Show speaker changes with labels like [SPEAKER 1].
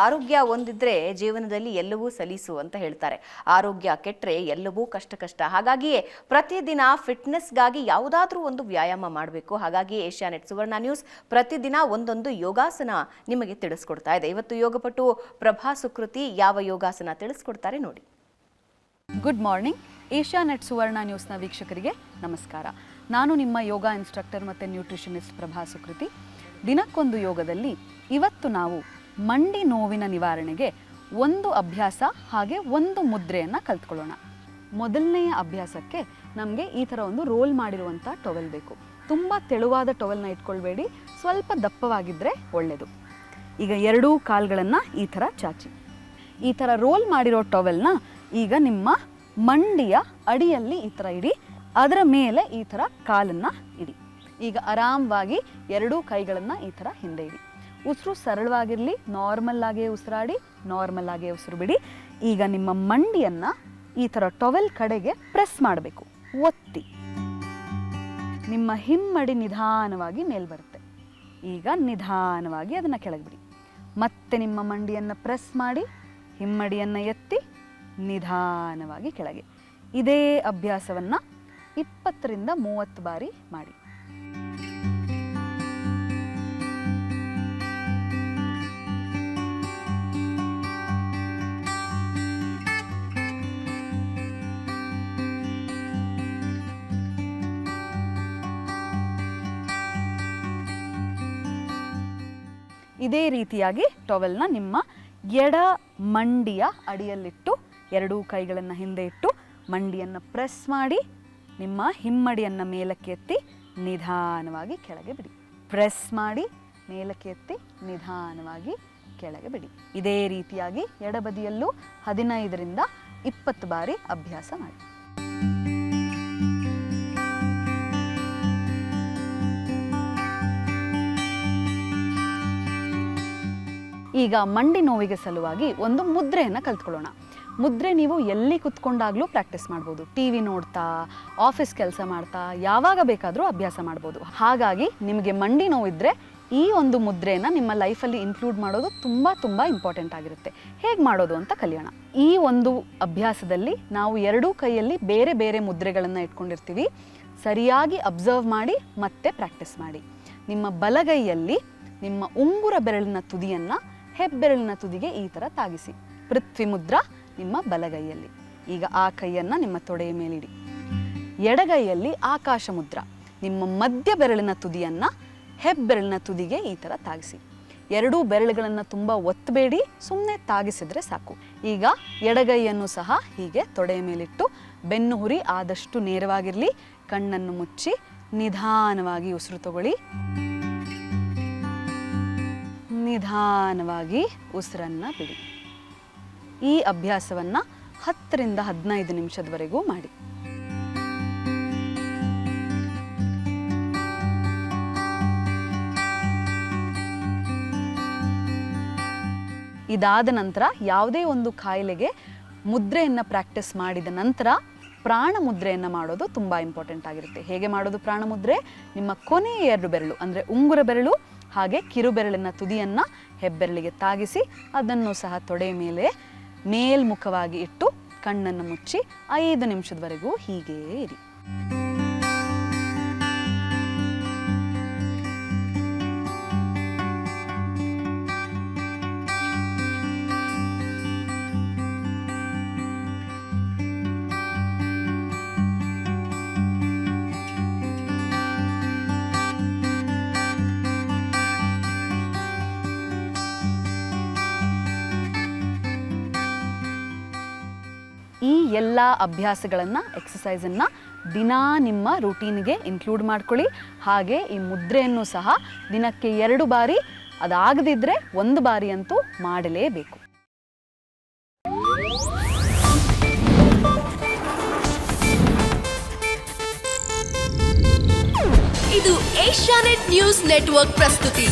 [SPEAKER 1] ಆರೋಗ್ಯ ಒಂದಿದ್ರೆ ಜೀವನದಲ್ಲಿ ಎಲ್ಲವೂ ಸಲೀಸು ಅಂತ ಹೇಳ್ತಾರೆ. ಆರೋಗ್ಯ ಕೆಟ್ಟರೆ ಎಲ್ಲವೂ ಕಷ್ಟ. ಹಾಗಾಗಿಯೇ ಪ್ರತಿದಿನ ಫಿಟ್ನೆಸ್ಗಾಗಿ ಯಾವುದಾದ್ರೂ ಒಂದು ವ್ಯಾಯಾಮ ಮಾಡಬೇಕು. ಹಾಗಾಗಿ ಏಷ್ಯಾನೆಟ್ ಸುವರ್ಣ ನ್ಯೂಸ್ ಪ್ರತಿದಿನ ಒಂದೊಂದು ಯೋಗಾಸನ ನಿಮಗೆ ತಿಳಿಸ್ಕೊಡ್ತಾ ಇದೆ. ಇವತ್ತು ಯೋಗಪಟು ಪ್ರಭಾ ಸುಕೃತಿ ಯಾವ ಯೋಗಾಸನ ತಿಳಿಸ್ಕೊಡ್ತಾರೆ ನೋಡಿ.
[SPEAKER 2] Good morning. ಏಷ್ಯಾನೆಟ್ ಸುವರ್ಣ ನ್ಯೂಸ್ನ ವೀಕ್ಷಕರಿಗೆ ನಮಸ್ಕಾರ. ನಾನು ನಿಮ್ಮ ಯೋಗ ಇನ್ಸ್ಟ್ರಕ್ಟರ್ ಮತ್ತು ನ್ಯೂಟ್ರಿಷನಿಸ್ಟ್ ಪ್ರಭಾ ಸುಕೃತಿ. ದಿನಕ್ಕೊಂದು ಯೋಗದಲ್ಲಿ ಇವತ್ತು ನಾವು ಮಂಡಿ ನೋವಿನ ನಿವಾರಣೆಗೆ ಒಂದು ಅಭ್ಯಾಸ ಹಾಗೆ ಒಂದು ಮುದ್ರೆಯನ್ನು ಕಲ್ತ್ಕೊಳ್ಳೋಣ. ಮೊದಲನೆಯ ಅಭ್ಯಾಸಕ್ಕೆ ನಮಗೆ ಈ ಥರ ಒಂದು ರೋಲ್ ಮಾಡಿರುವಂಥ ಟವೆಲ್ ಬೇಕು. ತುಂಬ ತೆಳುವಾದ ಟವೆಲ್ನ ಇಟ್ಕೊಳ್ಬೇಡಿ, ಸ್ವಲ್ಪ ದಪ್ಪವಾಗಿದ್ದರೆ ಒಳ್ಳೆಯದು. ಈಗ ಎರಡೂ ಕಾಲುಗಳನ್ನು ಈ ಥರ ಚಾಚಿ, ಈ ಥರ ರೋಲ್ ಮಾಡಿರೋ ಟವೆಲ್ನ ಈಗ ನಿಮ್ಮ ಮಂಡಿಯ ಅಡಿಯಲ್ಲಿ ಈ ಥರ ಇಡಿ, ಅದರ ಮೇಲೆ ಈ ಥರ ಕಾಲನ್ನು ಇಡಿ. ಈಗ ಆರಾಮವಾಗಿ ಎರಡೂ ಕೈಗಳನ್ನು ಈ ಥರ ಹಿಂದೆ ಇಡಿ. ಉಸಿರು ಸರಳವಾಗಿರಲಿ, ನಾರ್ಮಲ್ ಆಗೇ ಉಸಿರಾಡಿ, ನಾರ್ಮಲ್ ಆಗೇ ಉಸಿರು ಬಿಡಿ. ಈಗ ನಿಮ್ಮ ಮಂಡಿಯನ್ನು ಈ ಥರ ಟವೆಲ್ ಕಡೆಗೆ ಪ್ರೆಸ್ ಮಾಡಬೇಕು, ಒತ್ತಿ. ನಿಮ್ಮ ಹಿಮ್ಮಡಿ ನಿಧಾನವಾಗಿ ಮೇಲ್ ಬರುತ್ತೆ. ಈಗ ನಿಧಾನವಾಗಿ ಅದನ್ನು ಕೆಳಗೆ ಬಿಡಿ. ಮತ್ತೆ ನಿಮ್ಮ ಮಂಡಿಯನ್ನು ಪ್ರೆಸ್ ಮಾಡಿ, ಹಿಮ್ಮಡಿಯನ್ನು ಎತ್ತಿ ನಿಧಾನವಾಗಿ ಕೆಳಗೆ. ಇದೇ ಅಭ್ಯಾಸವನ್ನು 20 ರಿಂದ 30 ಬಾರಿ ಮಾಡಿ. ಇದೇ ರೀತಿಯಾಗಿ ಟವೆಲ್ನ ನಿಮ್ಮ ಎಡ ಮಂಡಿಯ ಅಡಿಯಲ್ಲಿಟ್ಟು, ಎರಡೂ ಕೈಗಳನ್ನು ಹಿಂದೆ ಇಟ್ಟು ಮಂಡಿಯನ್ನು ಪ್ರೆಸ್ ಮಾಡಿ, ನಿಮ್ಮ ಹಿಮ್ಮಡಿಯನ್ನು ಮೇಲಕ್ಕೆ ಎತ್ತಿ ನಿಧಾನವಾಗಿ ಕೆಳಗೆ ಬಿಡಿ. ಪ್ರೆಸ್ ಮಾಡಿ ಮೇಲಕ್ಕೆ ಎತ್ತಿ ನಿಧಾನವಾಗಿ ಕೆಳಗೆ ಬಿಡಿ. ಇದೇ ರೀತಿಯಾಗಿ ಎಡಬದಿಯಲ್ಲೂ 15 ರಿಂದ 20 ಬಾರಿ ಅಭ್ಯಾಸ ಮಾಡಿ. ಈಗ ಮಂಡಿ ನೋವಿಗೆ ಸಲುವಾಗಿ ಒಂದು ಮುದ್ರೆಯನ್ನು ಕಲ್ತ್ಕೊಳ್ಳೋಣ. ಮುದ್ರೆ ನೀವು ಎಲ್ಲಿ ಕುತ್ಕೊಂಡಾಗಲೂ ಪ್ರಾಕ್ಟೀಸ್ ಮಾಡ್ಬೋದು. TV ನೋಡ್ತಾ, ಆಫೀಸ್ ಕೆಲಸ ಮಾಡ್ತಾ, ಯಾವಾಗ ಬೇಕಾದರೂ ಅಭ್ಯಾಸ ಮಾಡ್ಬೋದು. ಹಾಗಾಗಿ ನಿಮಗೆ ಮಂಡಿ ನೋವಿದ್ದರೆ ಈ ಒಂದು ಮುದ್ರೆಯನ್ನು ನಿಮ್ಮ ಲೈಫಲ್ಲಿ ಇನ್ಕ್ಲೂಡ್ ಮಾಡೋದು ತುಂಬ ಇಂಪಾರ್ಟೆಂಟ್ ಆಗಿರುತ್ತೆ. ಹೇಗೆ ಮಾಡೋದು ಅಂತ ಕಲಿಯೋಣ. ಈ ಒಂದು ಅಭ್ಯಾಸದಲ್ಲಿ ನಾವು ಎರಡೂ ಕೈಯಲ್ಲಿ ಬೇರೆ ಬೇರೆ ಮುದ್ರೆಗಳನ್ನು ಇಟ್ಕೊಂಡಿರ್ತೀವಿ. ಸರಿಯಾಗಿ ಅಬ್ಸರ್ವ್ ಮಾಡಿ ಮತ್ತೆ ಪ್ರಾಕ್ಟೀಸ್ ಮಾಡಿ. ನಿಮ್ಮ ಬಲಗೈಯಲ್ಲಿ ನಿಮ್ಮ ಉಂಗುರ ಬೆರಳಿನ ತುದಿಯನ್ನು ಹೆಬ್ಬೆರಳಿನ ತುದಿಗೆ ಈ ಥರ ತಾಗಿಸಿ. ಪೃಥ್ವಿ ಮುದ್ರಾ ನಿಮ್ಮ ಬಲಗೈಯಲ್ಲಿ. ಈಗ ಆ ಕೈಯನ್ನು ನಿಮ್ಮ ತೊಡೆಯ ಮೇಲಿಡಿ. ಎಡಗೈಯಲ್ಲಿ ಆಕಾಶ ಮುದ್ರಾ. ನಿಮ್ಮ ಮಧ್ಯ ಬೆರಳಿನ ತುದಿಯನ್ನು ಹೆಬ್ಬೆರಳಿನ ತುದಿಗೆ ಈ ಥರ ತಾಗಿಸಿ. ಎರಡೂ ಬೆರಳುಗಳನ್ನು ತುಂಬ ಒತ್ತಬೇಡಿ, ಸುಮ್ಮನೆ ತಾಗಿಸಿದ್ರೆ ಸಾಕು. ಈಗ ಎಡಗೈಯನ್ನು ಸಹ ಹೀಗೆ ತೊಡೆಯ ಮೇಲಿಟ್ಟು ಬೆನ್ನು ಹುರಿ ಆದಷ್ಟು ನೇರವಾಗಿರಲಿ. ಕಣ್ಣನ್ನು ಮುಚ್ಚಿ ನಿಧಾನವಾಗಿ ಉಸಿರು ತಗೊಳ್ಳಿ. ನಿಧಾನವಾಗಿ ಉಸಿರನ್ನು ಬಿಡಿ. ಈ ಅಭ್ಯಾಸವನ್ನು 10 ರಿಂದ 15 ನಿಮಿಷದವರೆಗೂ ಮಾಡಿ. ಇದಾದ ನಂತರ ಯಾವುದೇ ಒಂದು ಕಾಯಿಲೆಗೆ ಮುದ್ರೆಯನ್ನು ಪ್ರಾಕ್ಟೀಸ್ ಮಾಡಿದ ನಂತರ ಪ್ರಾಣ ಮುದ್ರೆಯನ್ನು ಮಾಡೋದು ತುಂಬ ಇಂಪಾರ್ಟೆಂಟ್ ಆಗಿರುತ್ತೆ. ಹೇಗೆ ಮಾಡೋದು ಪ್ರಾಣ ಮುದ್ರೆ? ನಿಮ್ಮ ಕೊನೆಯ 2 ಬೆರಳು ಅಂದರೆ ಉಂಗುರ ಬೆರಳು ಹಾಗೆ ಕಿರುಬೆರಳಿನ ತುದಿಯನ್ನು ಹೆಬ್ಬೆರಳಿಗೆ ತಾಗಿಸಿ, ಅದನ್ನು ಸಹ ತೊಡೆಯ ಮೇಲೆ ಮೇಲ್ಮುಖವಾಗಿ ಇಟ್ಟು ಕಣ್ಣನ್ನು ಮುಚ್ಚಿ 5 ನಿಮಿಷದವರೆಗೂ ಹೀಗೇ ಇರಿ. ಈ ಎಲ್ಲ ಅಭ್ಯಾಸಗಳನ್ನು, ಎಕ್ಸಸೈಸನ್ನು ದಿನ ನಿಮ್ಮ ರೂಟೀನ್ಗೆ ಇನ್ಕ್ಲೂಡ್ ಮಾಡ್ಕೊಳ್ಳಿ. ಹಾಗೆ ಈ ಮುದ್ರೆಯನ್ನು ಸಹ ದಿನಕ್ಕೆ 2 ಬಾರಿ, ಅದಾಗದಿದ್ದರೆ 1 ಬಾರಿ ಅಂತೂ ಮಾಡಲೇಬೇಕು.
[SPEAKER 3] ಇದು ಏಷ್ಯಾನೆಟ್ ನ್ಯೂಸ್ ನೆಟ್ವರ್ಕ್ ಪ್ರಸ್ತುತಿ.